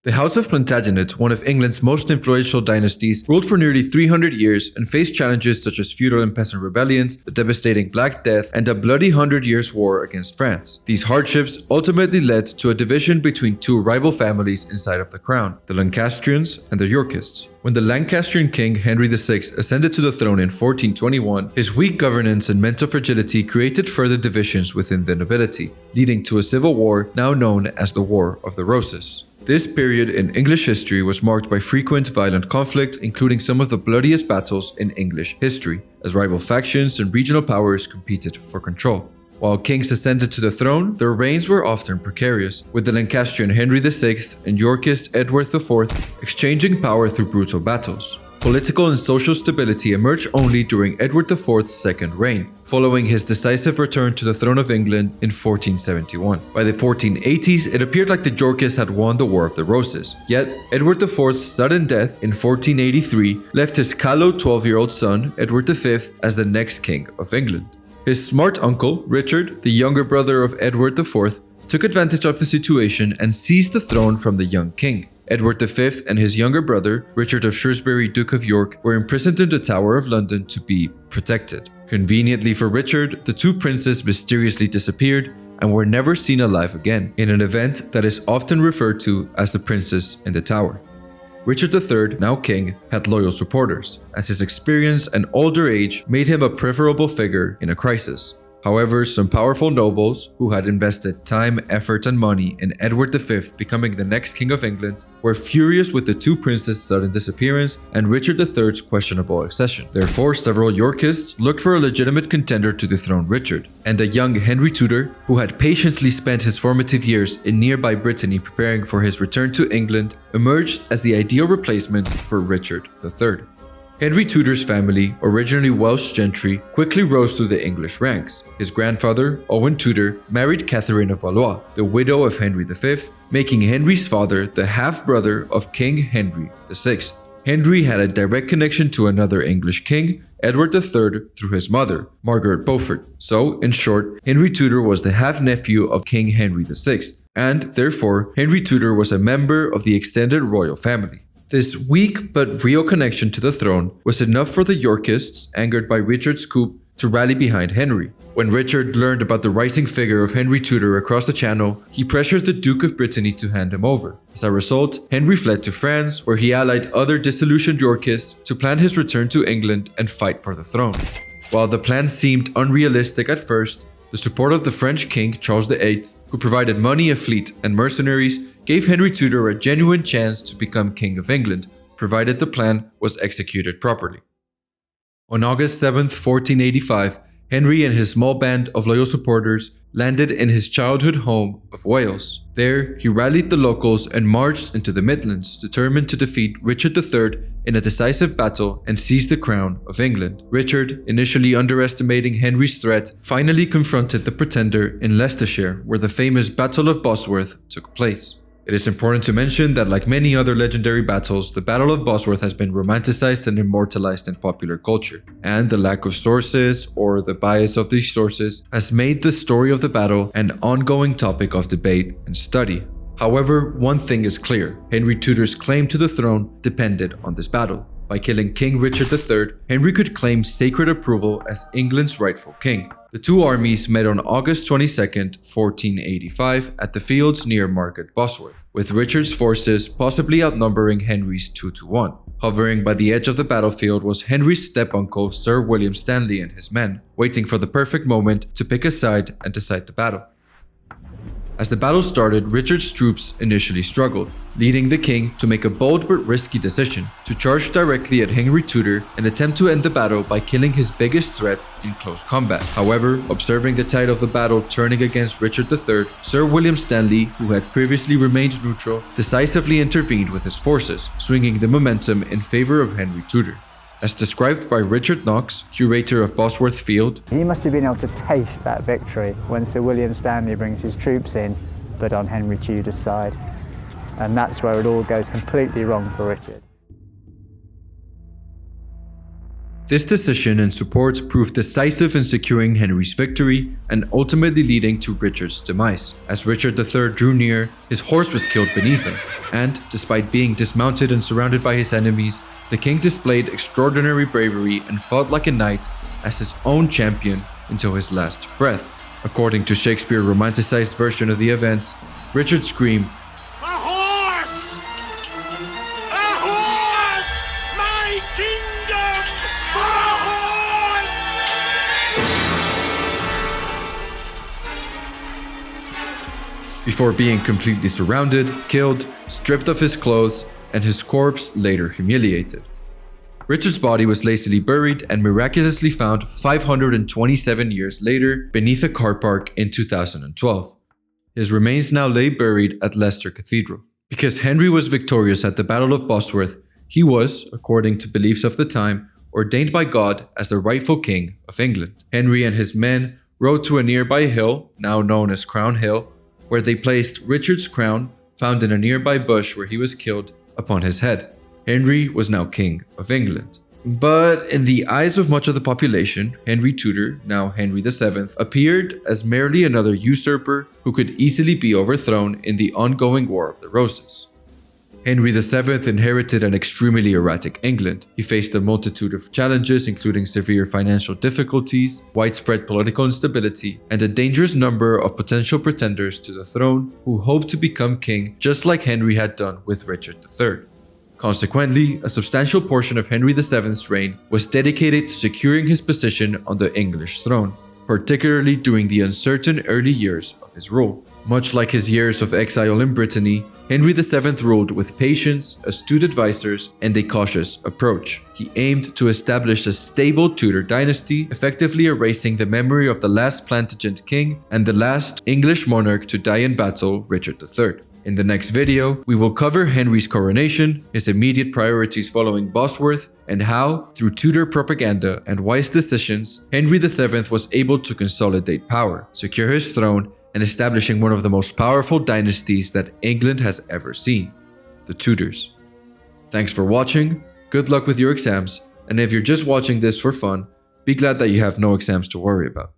The House of Plantagenet, one of England's most influential dynasties, ruled for nearly 300 years and faced challenges such as feudal and peasant rebellions, the devastating Black Death, and a bloody 100 Years' War against France. These hardships ultimately led to a division between two rival families inside of the crown, the Lancastrians and the Yorkists. When the Lancastrian king Henry VI ascended to the throne in 1421, his weak governance and mental fragility created further divisions within the nobility, leading to a civil war now known as the War of the Roses. This period in English history was marked by frequent violent conflict, including some of the bloodiest battles in English history, as rival factions and regional powers competed for control. While kings ascended to the throne, their reigns were often precarious, with the Lancastrian Henry VI and Yorkist Edward IV exchanging power through brutal battles. Political and social stability emerged only during Edward IV's second reign, following his decisive return to the throne of England in 1471. By the 1480s, it appeared like the Yorkists had won the War of the Roses. Yet, Edward IV's sudden death in 1483 left his callow 12-year-old son, Edward V, as the next king of England. His smart uncle, Richard, the younger brother of Edward IV, took advantage of the situation and seized the throne from the young king. Edward V and his younger brother, Richard of Shrewsbury, Duke of York, were imprisoned in the Tower of London to be protected. Conveniently for Richard, the two princes mysteriously disappeared and were never seen alive again, in an event that is often referred to as the Princes in the Tower. Richard III, now king, had loyal supporters, as his experience and older age made him a preferable figure in a crisis. However, some powerful nobles, who had invested time, effort, and money in Edward V becoming the next king of England, were furious with the two princes' sudden disappearance and Richard III's questionable accession. Therefore, several Yorkists looked for a legitimate contender to dethrone Richard, and a young Henry Tudor, who had patiently spent his formative years in nearby Brittany preparing for his return to England, emerged as the ideal replacement for Richard III. Henry Tudor's family, originally Welsh gentry, quickly rose through the English ranks. His grandfather, Owen Tudor, married Catherine of Valois, the widow of Henry V, making Henry's father the half-brother of King Henry VI. Henry had a direct connection to another English king, Edward III, through his mother, Margaret Beaufort. So, in short, Henry Tudor was the half-nephew of King Henry VI, and therefore, Henry Tudor was a member of the extended royal family. This weak but real connection to the throne was enough for the Yorkists, angered by Richard's coup, to rally behind Henry. When Richard learned about the rising figure of Henry Tudor across the Channel, he pressured the Duke of Brittany to hand him over. As a result, Henry fled to France, where he allied other disillusioned Yorkists to plan his return to England and fight for the throne. While the plan seemed unrealistic at first, the support of the French King Charles VIII, who provided money, a fleet, and mercenaries, gave Henry Tudor a genuine chance to become King of England, provided the plan was executed properly. On August 7, 1485, Henry and his small band of loyal supporters landed in his childhood home of Wales. There, he rallied the locals and marched into the Midlands, determined to defeat Richard III in a decisive battle and seize the crown of England. Richard, initially underestimating Henry's threat, finally confronted the pretender in Leicestershire, where the famous Battle of Bosworth took place. It is important to mention that, like many other legendary battles, the Battle of Bosworth has been romanticized and immortalized in popular culture, and the lack of sources, or the bias of these sources, has made the story of the battle an ongoing topic of debate and study. However, one thing is clear: Henry Tudor's claim to the throne depended on this battle. By killing King Richard III, Henry could claim sacred approval as England's rightful king. The two armies met on August 22, 1485 at the fields near Margaret Bosworth, with Richard's forces possibly outnumbering Henry's 2-1. Hovering by the edge of the battlefield was Henry's step-uncle Sir William Stanley and his men, waiting for the perfect moment to pick a side and decide the battle. As the battle started, Richard's troops initially struggled, leading the king to make a bold but risky decision to charge directly at Henry Tudor and attempt to end the battle by killing his biggest threat in close combat. However, observing the tide of the battle turning against Richard III, Sir William Stanley, who had previously remained neutral, decisively intervened with his forces, swinging the momentum in favor of Henry Tudor. As described by Richard Knox, curator of Bosworth Field, he must have been able to taste that victory when Sir William Stanley brings his troops in, but on Henry Tudor's side. And that's where it all goes completely wrong for Richard. This decision and support proved decisive in securing Henry's victory and ultimately leading to Richard's demise. As Richard III drew near, his horse was killed beneath him, and despite being dismounted and surrounded by his enemies, the king displayed extraordinary bravery and fought like a knight as his own champion until his last breath. According to Shakespeare's romanticized version of the events, Richard screamed, "A horse! A horse! My kingdom! A horse!" before being completely surrounded, killed, stripped of his clothes, and his corpse later humiliated. Richard's body was lazily buried and miraculously found 527 years later beneath a car park in 2012. His remains now lay buried at Leicester Cathedral. Because Henry was victorious at the Battle of Bosworth, he was, according to beliefs of the time, ordained by God as the rightful king of England. Henry and his men rode to a nearby hill, now known as Crown Hill, where they placed Richard's crown, found in a nearby bush where he was killed, upon his head. Henry was now King of England. But in the eyes of much of the population, Henry Tudor, now Henry VII, appeared as merely another usurper who could easily be overthrown in the ongoing War of the Roses. Henry VII inherited an extremely erratic England. He faced a multitude of challenges, including severe financial difficulties, widespread political instability, and a dangerous number of potential pretenders to the throne who hoped to become king just like Henry had done with Richard III. Consequently, a substantial portion of Henry VII's reign was dedicated to securing his position on the English throne, particularly during the uncertain early years of his rule. Much like his years of exile in Brittany, Henry VII ruled with patience, astute advisors, and a cautious approach. He aimed to establish a stable Tudor dynasty, effectively erasing the memory of the last Plantagenet king and the last English monarch to die in battle, Richard III. In the next video, we will cover Henry's coronation, his immediate priorities following Bosworth, and how, through Tudor propaganda and wise decisions, Henry VII was able to consolidate power, secure his throne, and establishing one of the most powerful dynasties that England has ever seen, the Tudors. Thanks for watching, good luck with your exams, and if you're just watching this for fun, be glad that you have no exams to worry about.